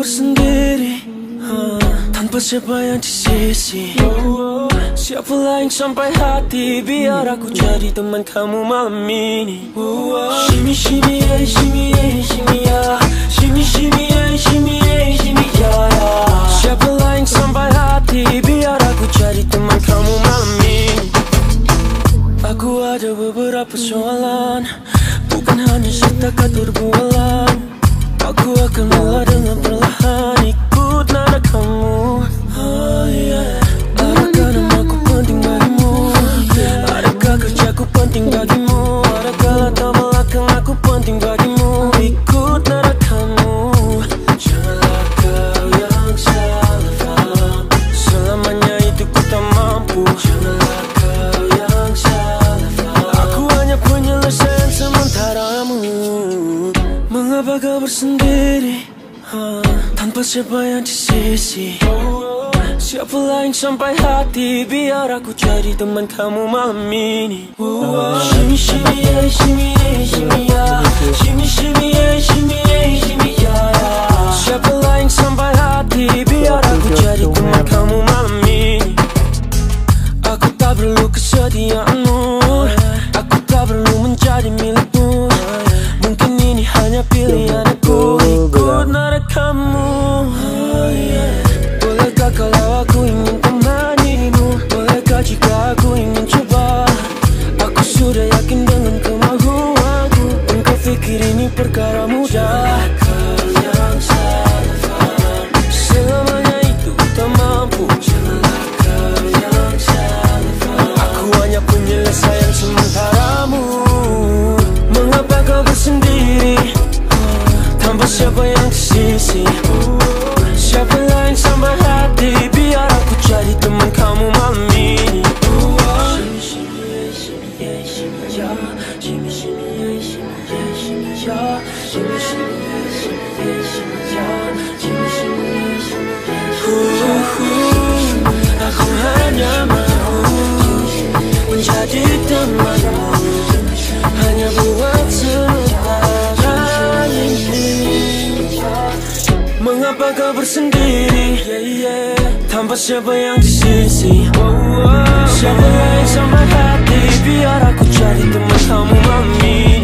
bersendiri, tanpa siapa yang di sisi. Siapa lain sampai hati, biar aku jadi teman kamu malam ini. Shimmy shimmy yeah, shimmy yeah, shimmy yeah, shimmy shimmy yeah, shimmy yeah, shimmy yeah. Siapa lain sampai hati, biar aku jadi teman kamu malam ini. Aku ada beberapa soalan, bukan hanya setakat berbualan. Aku akan mulai dengan perlahan, ikut nada kamu. Oh yeah. Adakah namaku penting bagimu? Adakah kerjaku penting bagimu? Adakah latar belakang aku penting bagimu? Ikut nada kamu. Janganlah kau yang salah faham, selamanya itu ku tak mampu. Janganlah kau yang salah faham, aku hanya penyelesaian sementaramu. Mengapa kau bersendiri, tanpa siapa yang di sisi? Siapa lain sampai hati, biar aku jadi teman kamu malam ini. Shimmy shimmy yeah, shimmy yeah, shimmy yeah, shimmy shimmy yeah, shimmy yeah, shimmy yeah. Siapa lain sampai hati, biar aku jadi teman kamu malam ini. Aku tak perlu kesetiaanmu, aku tak perlu menjadi milikmu. Mungkin ini hanya pilihan aku, ikut nada kamu. Bolehkah kalau aku ingin temanimu? Bolehkah jika aku ingin coba? Aku sudah yakin dengan kemauanku. Engkau pikir ini perkara mudah? Kau yang salah faham, selamanya itu tak mampu. Janganlah kau yang salah faham, aku hanya penyelesaian sementaramu. Mengapa kau bersendiri, tanpa siapa yang di sisi? Siapa lain sampai hati, biar aku jadi teman kamu malam ini. Shimmy shimmy yeah, shimmy yeah, shimmy shimmy yeah, shimmy yeah, shimmy shimmy yeah, shimmy yeah, shimmy shimmy yeah, shimmy yeah. Aku hanya mau menjadi temanmu, hanya buat sementara ini. Mengapa kau bersendiri, tanpa siapa yang di sisi? Siapa lain sampai hati, biar aku jadi teman kamu malam ini.